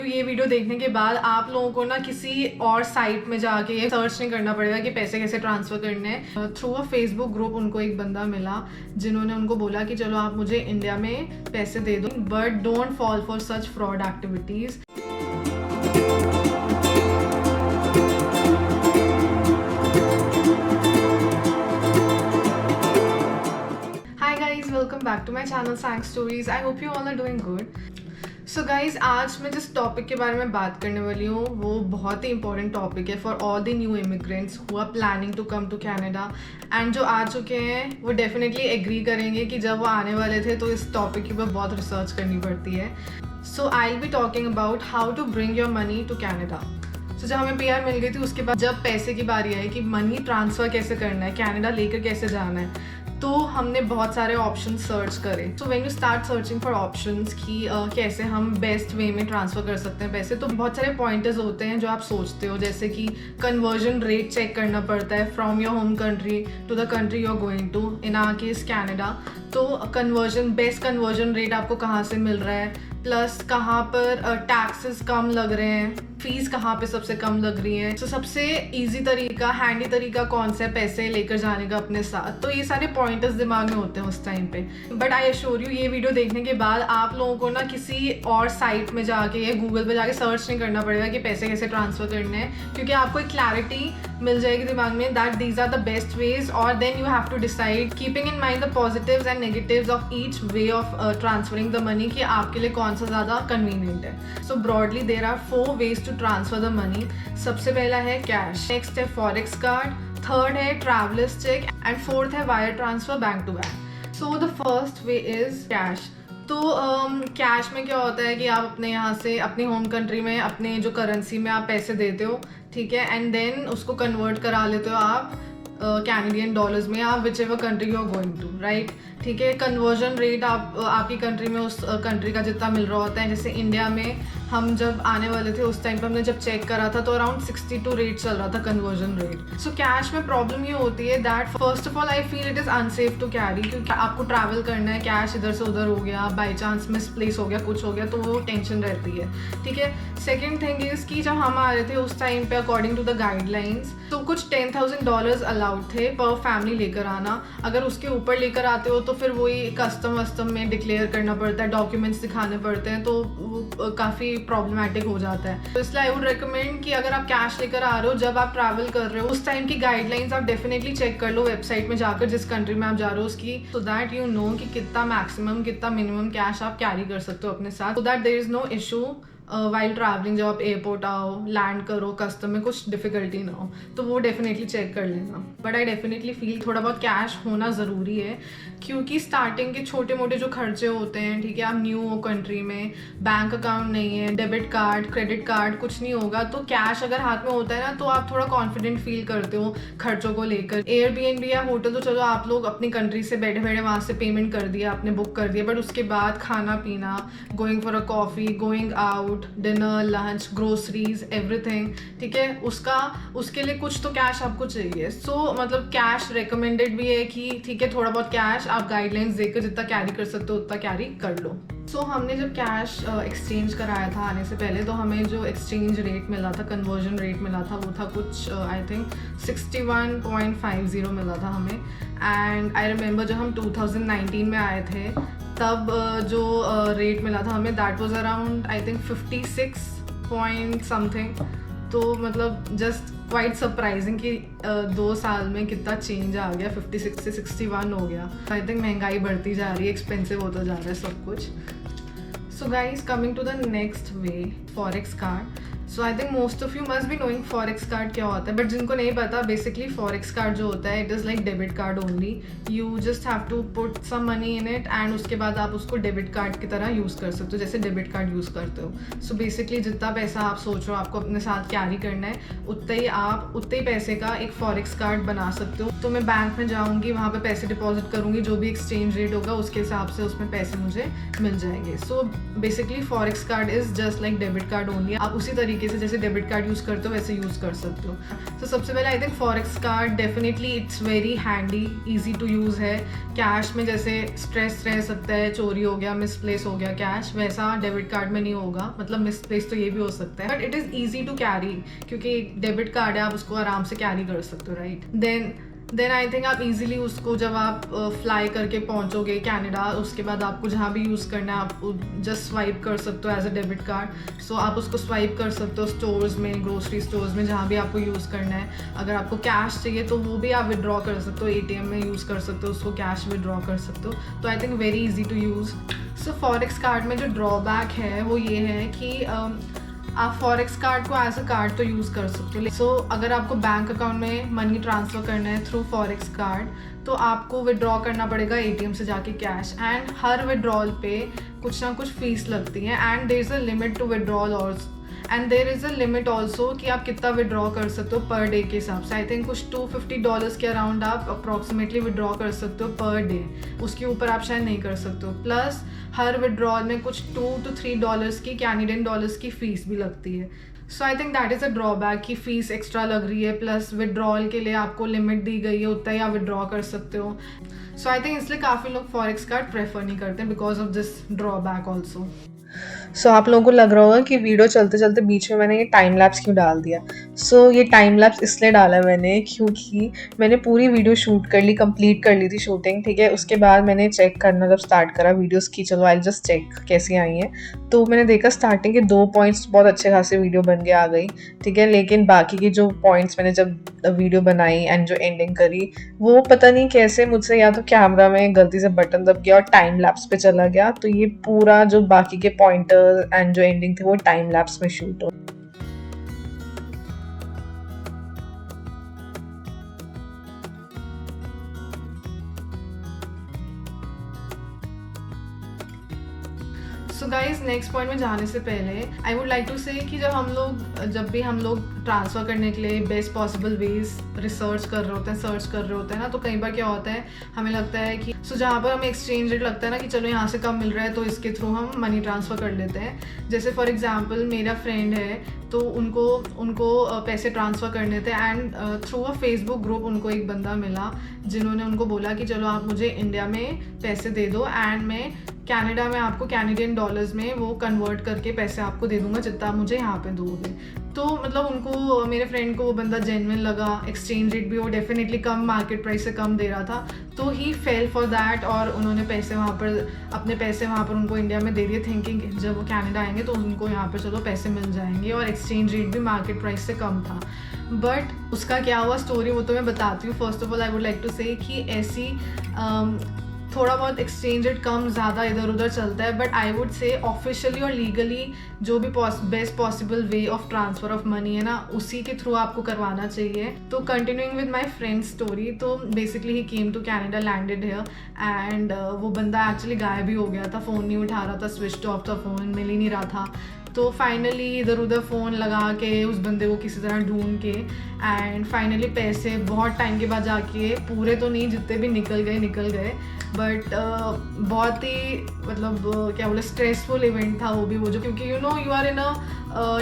ये वीडियो देखने के बाद आप लोगों को ना किसी और साइट में जाके ये सर्च नहीं करना पड़ेगा कि पैसे कैसे ट्रांसफ़र करने हैं। थ्रू अ फेसबुक ग्रुप उनको एक बंदा मिला जिन्होंने उनको बोला कि चलो आप मुझे इंडिया में पैसे दे दो, but don't fall for such fraud activities. Hi guys, welcome back to my channel Sang Stories. I hope you all are doing good. So guys, आज मैं जिस टॉपिक के बारे में बात करने वाली हूँ वो बहुत ही इंपॉर्टेंट टॉपिक है for all the new immigrants who are planning to come to Canada. And जो आ चुके हैं वो डेफिनेटली एग्री करेंगे कि जब वो आने वाले थे तो इस टॉपिक के ऊपर बहुत रिसर्च करनी पड़ती है। So I will be talking about how to bring your money to Canada. तो जब हमें PR मिल गई थी उसके बाद जब पैसे की बारी आई कि मनी ट्रांसफ़र कैसे करना है, कैनेडा लेकर कैसे जाना है, तो हमने बहुत सारे ऑप्शन सर्च करे। So when you start searching for options कि कैसे हम बेस्ट वे में ट्रांसफ़र कर सकते हैं पैसे, तो बहुत सारे पॉइंटर्स होते हैं जो आप सोचते हो, जैसे कि कन्वर्जन रेट चेक करना पड़ता है from your home country to the country you are going to, in our case Canada. तो बेस्ट कन्वर्जन रेट आपको कहाँ से मिल रहा है, प्लस कहाँ पर टैक्सेस कम लग रहे हैं, फीस कहाँ पे सबसे कम लग रही है। तो सबसे इजी तरीका, हैंडी तरीका कौन सा है पैसे लेकर जाने का अपने साथ। तो ये सारे पॉइंटर्स दिमाग में होते हैं उस टाइम पे। बट आई एश्योर यू, ये वीडियो देखने के बाद आप लोगों को ना किसी और साइट में जाके या गूगल पे जाके सर्च नहीं करना पड़ेगा कि पैसे कैसे ट्रांसफ़र करने हैं, क्योंकि आपको एक क्लैरिटी मिल जाएगी दिमाग में that these are the best ways, और then you have to decide keeping in mind the positives and negatives of each way of transferring the money कि आपके लिए कौन सा ज़्यादा कन्वीनियंट है। So broadly there are 4 ways to transfer the money. सबसे पहला है कैश, नेक्स्ट है फॉरेक्स कार्ड, थर्ड है ट्रैवलर्स चेक एंड फोर्थ है wire transfer bank to bank. So the first way is cash. तो कैश में क्या होता है कि आप अपने यहाँ से अपनी होम कंट्री में अपने जो करेंसी में आप पैसे देते हो, ठीक है, एंड देन उसको कन्वर्ट करा लेते हो आप कैनेडियन डॉलर्स में, आप whichever country you are going to, right. ठीक है, कन्वर्जन रेट आपकी कंट्री में उस कंट्री का जितना मिल रहा होता है। जैसे इंडिया में हम जब आने वाले थे उस टाइम पे हमने जब चेक करा था तो अराउंड 62 रेट चल रहा था कन्वर्जन रेट। सो कैश में प्रॉब्लम ये होती है that first of all I feel it is unsafe to carry, क्योंकि आपको ट्रैवल करना है, कैश इधर से उधर हो गया, बाई चांस मिसप्लेस हो गया, कुछ हो गया, तो वो टेंशन रहती है। ठीक है, सेकेंड थिंग इज़ कि जब हम आ रहे थे उस टाइम पे अकॉर्डिंग टू द गाइडलाइंस तो कुछ $10,000 अलाउड थे पर फैमिली लेकर आना। अगर उसके ऊपर लेकर आते हो तो फिर वही कस्टम में डिक्लेयर करना पड़ता है, डॉक्यूमेंट्स दिखाने पड़ते हैं, तो वो काफ़ी प्रॉब्लमैटिक हो जाता है। तो इसलिए आई वुड रिकमेंड कि अगर आप कैश लेकर आ रहे हो, जब आप ट्रैवल कर रहे हो उस टाइम की गाइडलाइंस आप डेफिनेटली चेक कर लो वेबसाइट में जाकर जिस कंट्री में आप जा रहे हो उसकी, सो दैट यू नो कि कितना मैक्सिमम कितना मिनिमम कैश आप कैरी कर सकते हो अपने साथ, so that there is no issue while travelling. जब आप एयरपोर्ट आओ, लैंड करो, कस्टम में कुछ डिफिकल्टी ना हो, तो वो डेफिनेटली चेक कर लेना। बट आई डेफिनेटली फील थोड़ा बहुत कैश होना ज़रूरी है, क्योंकि स्टार्टिंग के छोटे मोटे जो खर्चे होते हैं, ठीक है, आप न्यू हो कंट्री में, बैंक अकाउंट नहीं है, डेबिट कार्ड, क्रेडिट कार्ड कुछ नहीं होगा, तो कैश अगर हाथ में होता है ना तो आप थोड़ा कॉन्फिडेंट फील करते हो खर्चों को लेकर। एयरबीएनबी या होटल तो चलो आप लोग अपनी कंट्री से बैठे बैठे वहाँ से पेमेंट कर दिया, आपने बुक कर दिया, बट उसके बाद खाना पीना, going for a coffee, going out, dinner, lunch, groceries, everything, ठीक है, उसके लिए कुछ तो कैश आपको चाहिए। सो मतलब कैश रिकमेंडेड भी है कि ठीक है, थोड़ा बहुत कैश आप गाइडलाइंस देकर जितना कैरी कर सकते हो उतना कैरी कर लो। सो हमने जब कैश एक्सचेंज कराया था आने से पहले, तो हमें जो एक्सचेंज रेट मिला था, कन्वर्जन रेट मिला था, वो था कुछ आई थिंक 61.50 मिला था हमें। एंड आई रिमेंबर जब हम 2019 में आए थे तब जो रेट मिला था हमें that was around I think 56 point something. तो मतलब जस्ट क्वाइट सरप्राइजिंग कि 2 साल में कितना चेंज आ गया, 56 से 61 हो गया। आई थिंक महंगाई बढ़ती जा रही है, एक्सपेंसिव होता जा रहा है सब कुछ। So guys, coming to the next way, forex card. So I think most of you must be knowing forex card क्या होता है, बट जिनको नहीं पता, बेसिकली फॉरेक्स कार्ड जो होता है it is like debit card only. You just have to put some money in it and उसके बाद आप उसको डेबिट कार्ड की तरह यूज़ कर सकते हो, जैसे डेबिट कार्ड यूज़ करते हो। सो बेसिकली जितना पैसा आप सोच रहे हो आपको अपने साथ कैरी करना है, उतने ही पैसे का एक फॉरेक्स कार्ड बना सकते हो। तो मैं बैंक में जाऊँगी, वहाँ पर पैसे डिपॉजिट करूँगी, जो भी एक्सचेंज रेट होगा उसके हिसाब से उसमें पैसे मुझे मिल जाएंगे। So basically forex card is just like debit card only. आप उसी तरीके तरीके से जैसे डेबिट कार्ड यूज़ करते हो वैसे यूज़ कर सकते हो। तो सबसे पहले I think forex card definitely it's very handy, easy to use है। कैश में जैसे स्ट्रेस रह सकता है, चोरी हो गया, मिसप्लेस हो गया कैश, वैसा डेबिट कार्ड में नहीं होगा। मतलब मिसप्लेस तो ये भी हो सकता है, but it is easy to carry, क्योंकि डेबिट कार्ड है, आप उसको आराम से कैरी कर सकते हो, राइट। देन आई थिंक आप इजीली उसको जब आप फ्लाई करके पहुंचोगे कनाडा, उसके बाद आपको जहाँ भी यूज़ करना है आप जस्ट स्वाइप कर सकते हो एज अ डेबिट कार्ड। सो आप उसको स्वाइप कर सकते हो स्टोर्स में, ग्रोसरी स्टोर्स में, जहाँ भी आपको यूज़ करना है। अगर आपको कैश चाहिए तो वो भी आप विड्रॉ कर सकते हो, ATM में यूज़ कर सकते हो, उसको कैश विड्रॉ कर सकते हो। तो I think very easy to use. So forex card में जो ड्रॉबैक है वो ये है कि आप फॉरेक्स कार्ड को एज अ कार्ड तो यूज़ कर सकते हो। सो अगर आपको बैंक अकाउंट में मनी ट्रांसफ़र करना है थ्रू फॉरेक्स कार्ड, तो आपको विड्रॉ करना पड़ेगा ATM से जाके कैश, एंड हर विड्रॉल पे कुछ ना कुछ फीस लगती है, and there is a limit to withdrawal also, and there is a limit also कि आप कितना विड्रॉ कर सकते हो पर डे के हिसाब से। आई थिंक कुछ $250 के अराउंड आप अप्रॉक्सीमेटली विड्रॉ कर सकते हो पर डे, उसके ऊपर आप शायद नहीं कर सकते हो। प्लस हर विड्रॉल में कुछ $2 to $3 की कैनेडियन डॉलर्स की फ़ीस भी लगती है। So I think that is a drawback कि फ़ीस एक्स्ट्रा लग रही है, प्लस विड्रॉल के लिए आपको लिमिट दी गई है, उतना ही आप विड्रॉ कर सकते हो। सो आई थिंक इसलिए काफ़ी लोग फॉरेक्स कार्ड प्रेफर नहीं करते because of this drawback also. आप लोगों को लग रहा होगा कि वीडियो चलते चलते बीच में मैंने ये टाइम लैप्स क्यों डाल दिया। ये टाइम लैप्स इसलिए डाला मैंने क्योंकि मैंने पूरी वीडियो शूट कर ली, कंप्लीट कर ली थी शूटिंग, ठीक है। उसके बाद मैंने चेक करना जब स्टार्ट करा वीडियोस की, चलो आई जस्ट चेक कैसी आई हैं, तो मैंने देखा स्टार्टिंग के 2 पॉइंट्स बहुत अच्छे खासे वीडियो बन के आ गई, ठीक है। लेकिन बाकी के जो पॉइंट्स मैंने जब वीडियो बनाई एंड जो एंडिंग करी, वो पता नहीं कैसे मुझसे या तो कैमरा में गलती से बटन दब गया और टाइम लैप्स पे चला गया, तो ये पूरा जो बाकी के पॉइंटर एंड जो एंडिंग थी वो टाइम लैप्स में शूट हो। सो गाइज नेक्स्ट पॉइंट में जाने से पहले आई वुड लाइक टू से कि जब भी हम लोग ट्रांसफ़र करने के लिए बेस्ट पॉसिबल वेज रिसर्च कर रहे होते हैं, सर्च कर रहे होते हैं ना, तो कई बार क्या होता है हमें लगता है कि जहाँ पर हमें एक्सचेंज रेट लगता है ना कि चलो यहाँ से कम मिल रहा है तो इसके थ्रू हम मनी ट्रांसफ़र कर लेते हैं। जैसे फॉर एग्जांपल मेरा फ्रेंड है, तो उनको पैसे ट्रांसफ़र करने थे, and through a Facebook group उनको एक बंदा मिला जिन्होंने उनको बोला कि चलो आप मुझे इंडिया में पैसे दे दो एंड मैं कनाडा में आपको कैनेडियन डॉलर्स में वो कन्वर्ट करके पैसे आपको दे दूंगा जितना आप मुझे यहाँ पे दोगे। तो मतलब उनको, मेरे फ्रेंड को वो बंदा जेन्युइन लगा, एक्सचेंज रेट भी वो डेफिनेटली कम, मार्केट प्राइस से कम दे रहा था, तो ही फेल फॉर दैट, और उन्होंने अपने पैसे वहाँ पर उनको इंडिया में दे दिए, थिंकिंग जब वो कनाडा आएंगे तो उनको यहाँ पर चलो पैसे मिल जाएंगे, और एक्सचेंज रेट भी मार्केट प्राइस से कम था। बट उसका क्या हुआ स्टोरी वो तो मैं बताती हूँ। First of all I would like to say कि ऐसी थोड़ा बहुत एक्सचेंज रेट कम ज़्यादा इधर उधर चलता है, but I would say officially और लीगली जो भी best possible way of transfer of money है ना, उसी के थ्रू आपको करवाना चाहिए। तो continuing with my friend story, तो basically he came to Canada, landed here, and वो बंदा एक्चुअली गायब ही हो गया था, फ़ोन नहीं उठा रहा था, स्विच ऑफ था फ़ोन, मिल ही नहीं रहा था। तो फाइनली इधर उधर फ़ोन लगा के उस बंदे को किसी तरह ढूंढ के, एंड फाइनली पैसे बहुत टाइम के बाद जाके, पूरे तो नहीं, जितने भी निकल गए, बट बहुत ही मतलब क्या बोले स्ट्रेसफुल इवेंट था वो जो, क्योंकि you are in a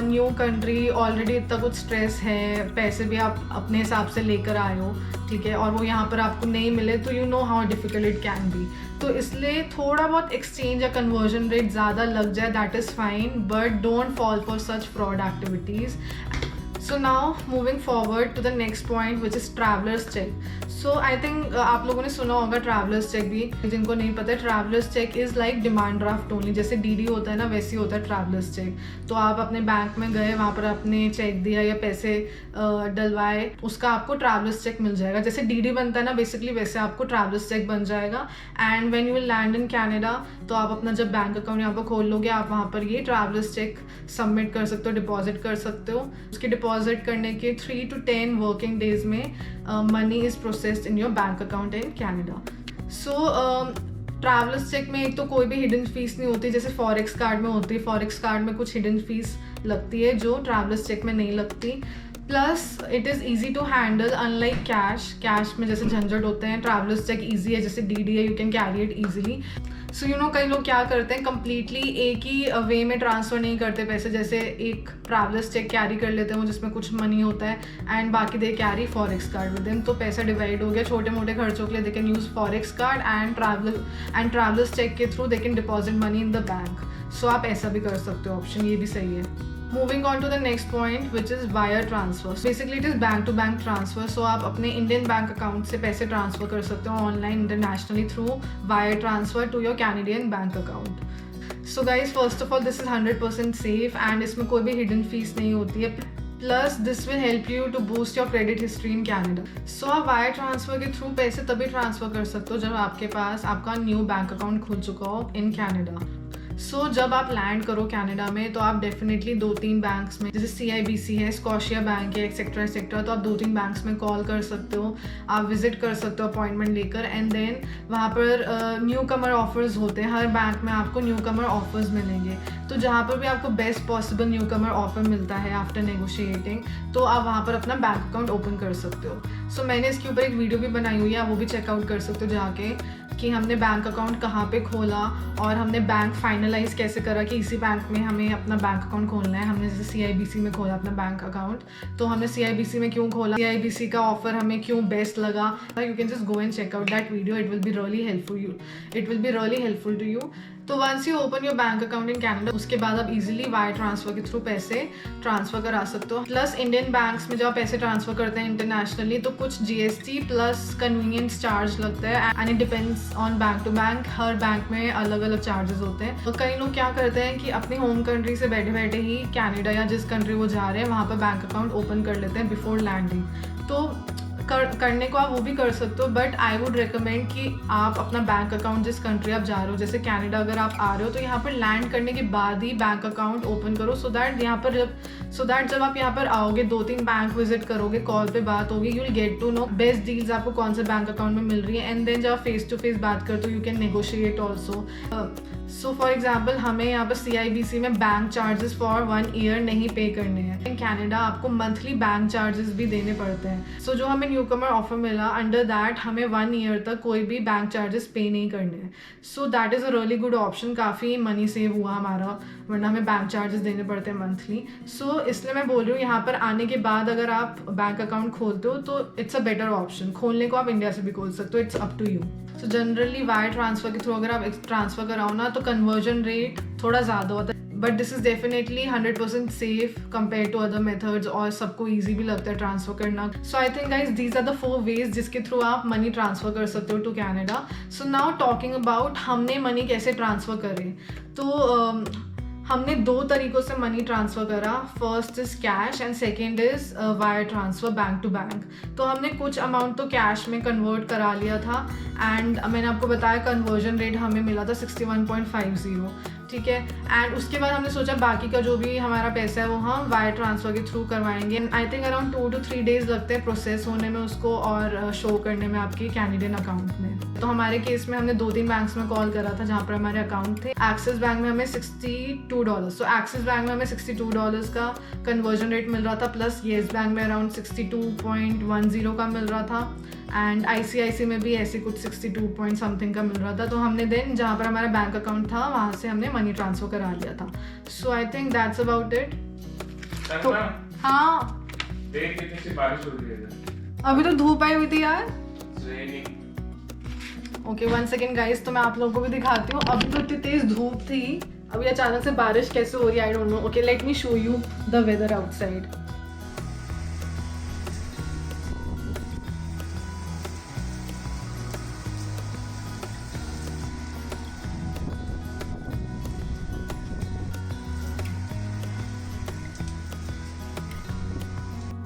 new country, already इतना कुछ स्ट्रेस है, पैसे भी आप अपने हिसाब से लेकर आए हो, ठीक है, और वो यहाँ पर आपको नहीं मिले, तो you know how difficult it can be. तो इसलिए थोड़ा बहुत एक्सचेंज या कन्वर्जन रेट ज़्यादा लग जाए, that is fine, but don't fall for such fraud activities. So now moving forward to the next point which is travellers cheque. So I think आप लोगों ने सुना होगा ट्रैवलर्स चेक भी, जिनको नहीं पता है, travellers check is like demand draft only, जैसे DD होता है ना वैसे ही होता है ट्रैवलर्स चेक। तो आप अपने बैंक में गए, वहाँ पर आपने चेक दिया या पैसे डलवाए, उसका आपको ट्रैवलर्स चेक मिल जाएगा। जैसे DD बनता है ना बेसिकली, वैसे आपको ट्रैवलर्स चेक बन जाएगा। And when you will land in Canada, तो आप अपना जब बैंक अकाउंट यहाँ पर खोल लोगे, आप वहाँ पर ये ट्रैवलर्स चेक सबमिट कर सकते हो, डिपॉजिट कर सकते हो। उसके डिपॉजिट करने के 3 to 10 वर्किंग डेज में money is processed in your bank account in Canada. So travellers cheque में एक तो कोई भी हिडन फीस नहीं होती, जैसे फॉरेक्स कार्ड में होती है। फॉरेक्स कार्ड में कुछ हिडन फीस लगती है जो ट्रैवलर्स चेक में नहीं लगती। Plus it is easy to handle, unlike cash में जैसे झंझट होते हैं, ट्रैवलर्स चेक ईजी है, जैसे DD है, you can carry it easily. So you know कई लोग क्या करते हैं, कम्प्लीटली एक ही वे में ट्रांसफ़र नहीं करते पैसे। जैसे एक ट्रैवलर्स चेक कैरी कर लेते हैं वो, जिसमें कुछ मनी होता है, एंड बाकी they carry forex card with them. तो पैसा डिवाइड हो गया, छोटे मोटे खर्चों के लिए they can use forex card and travellers cheque के through they can deposit money in the bank. So आप ऐसा भी कर सकते हो, ऑप्शन ये भी सही है। Moving on to the next point, which is wire transfer. So basically it is bank to bank transfer. So आप अपने इंडियन बैंक अकाउंट से पैसे ट्रांसफ़र कर सकते हो online internationally through wire transfer to your Canadian bank account. So guys, first of all this is 100% safe and इसमें कोई भी हिडन फीस नहीं होती है। Plus this will help you to boost your credit history in Canada. So आप wire transfer के through पैसे तभी ट्रांसफ़र कर सकते हो जब आपके पास आपका न्यू बैंक अकाउंट खुल चुका हो इन कैनेडा। सो जब आप लैंड करो कनाडा में तो आप डेफिनेटली 2-3 बैंक्स में, जैसे CIBC है, स्कॉशिया बैंक है, एक्सेट्रा एक्सेट्रा, तो आप 2-3 बैंक्स में कॉल कर सकते हो, आप विजिट कर सकते हो अपॉइंटमेंट लेकर। एंड देन वहाँ पर न्यू कमर ऑफर्स होते हैं, हर बैंक में आपको न्यू कमर ऑफर्स मिलेंगे। तो जहाँ पर भी आपको बेस्ट पॉसिबल न्यू कमर ऑफर मिलता है आफ्टर नेगोशिएटिंग, तो आप वहाँ पर अपना बैंक अकाउंट ओपन कर सकते हो। सो मैंने इसके ऊपर एक वीडियो भी बनाई हुई है, आप वो भी चेकआउट कर सकते हो जाके, कि हमने बैंक अकाउंट कहाँ पे खोला और हमने बैंक फाइनलाइज कैसे करा कि इसी बैंक में हमें अपना बैंक अकाउंट खोलना है। हमने जैसे CIBC में खोला अपना बैंक अकाउंट, तो हमने CIBC में क्यों खोला, CIBC का ऑफर हमें क्यों बेस्ट लगा। You can just go and check out that video, it will be really helpful to you. तो once you open your bank account in Canada, उसके बाद आप इजीली वायर ट्रांसफर के थ्रू पैसे ट्रांसफर करा सकते हो। प्लस इंडियन बैंक्स में जब आप पैसे ट्रांसफर करते हैं इंटरनेशनली, तो कुछ GST प्लस कन्वीनियंस चार्ज लगता है and it depends on bank to bank. हर बैंक में अलग अलग चार्जेस होते हैं। तो कई लोग क्या करते हैं कि अपनी होम कंट्री से बैठे बैठे ही कैनेडा या जिस कंट्री वो जा रहे हैं वहाँ पर बैंक अकाउंट ओपन कर लेते हैं बिफोर लैंडिंग। तो करने को आप वो भी कर सकते हो, बट आई वुड रिकमेंड कि आप अपना बैंक अकाउंट जिस कंट्री आप जा रहे हो, जैसे कनाडा अगर आप आ रहे हो तो यहाँ पर लैंड करने के बाद ही बैंक अकाउंट ओपन करो, सो दैट जब आप यहाँ पर आओगे 2-3 बैंक विजिट करोगे, कॉल पे बात होगी, you will get to know best deals आपको कौन से बैंक अकाउंट में मिल रही है। एंड देन जब आप फेस टू फेस बात करते हो, you can negotiate also. So for example हमें यहाँ पर CIBC में बैंक चार्जेस फॉर 1 ईयर नहीं पे करने हैं। इन कैनेडा आपको मंथली बैंक चार्जेस भी देने पड़ते हैं। सो जो हमें न्यू कमर ऑफर मिला, अंडर दैट हमें 1 ईयर तक कोई भी बैंक चार्जेस पे नहीं करने हैं। So that is a really good option, काफ़ी मनी सेव हुआ हमारा, वरना हमें बैंक चार्जेस देने पड़ते हैं मंथली। सो इसलिए मैं बोल रही हूँ यहाँ पर आने के बाद अगर आप बैंक अकाउंट खोलते हो तो इट्स अ बेटर ऑप्शन। खोलने को आप इंडिया से भी खोल सकते हो, it's up to you. So generally wire transfer के थ्रू अगर आप ट्रांसफ़र कराओ ना, तो कन्वर्जन रेट थोड़ा ज़्यादा होता है, but this is definitely 100% safe compare to other methods, और सबको ईजी भी लगता है ट्रांसफ़र करना। So I think guys these are the 4 ways जिसके थ्रू आप मनी ट्रांसफ़र कर सकते हो to Canada. So now talking about हमने मनी कैसे ट्रांसफ़र करें, तो हमने 2 तरीक़ों से मनी ट्रांसफ़र करा। First is cash and second is wire transfer bank to bank. तो हमने कुछ अमाउंट तो कैश में कन्वर्ट करा लिया था, एंड मैंने आपको बताया कन्वर्जन रेट हमें मिला था 61.50, ठीक है। एंड उसके बाद हमने सोचा बाकी का जो भी हमारा पैसा है वो हम वायर ट्रांसफ़र के थ्रू करवाएंगे। I think around 2 to 3 days लगते हैं प्रोसेस होने में उसको, और शो करने में आपके कैनेडियन अकाउंट में। तो हमारे केस में हमने 2-3 बैंक्स में कॉल करा था जहाँ पर हमारे अकाउंट थे। एक्सिस बैंक में हमें $62, सो एक्सिस बैंक में हमें $62 का कन्वर्जन रेट मिल रहा था, प्लस येस बैंक में अराउंड 62.10 का मिल रहा था, एंड ICICI में भी ऐसे कुछ 62 पॉइंट समथिंग का मिल रहा था। तो हमने देन जहाँ पर हमारा बैंक अकाउंट था वहाँ से हमने मनी ट्रांसफ़र करा लिया था। So I think that's about it. तो हाँ, बारिश हो रही है, अभी तो धूप आई हुई थी यार। ओके 1 सेकेंड गाइस, तो मैं आप लोगों को भी दिखाती हूँ। अभी तो इतनी तेज़ धूप थी, अभी अचानक से बारिश कैसे हो रही है I don't know. Okay let me show you the weather outside.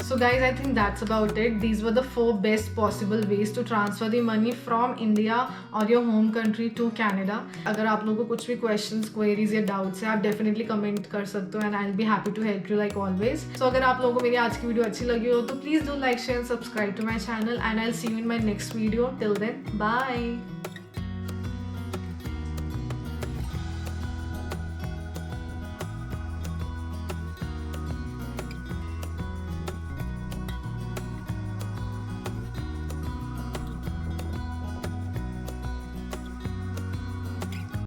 So guys, I think that's about it. These were the 4 best possible ways to transfer the money from India or your home country to Canada. अगर आप लोगों को कुछ भी questions, queries या doubts है, आप definitely comment कर सकते हो, and I'll be happy to help you like always. So अगर आप लोगों को मेरी आज की वीडियो अच्छी लगी हो तो please do like, share and subscribe to my channel, and I'll see you in my next video. Till then, bye.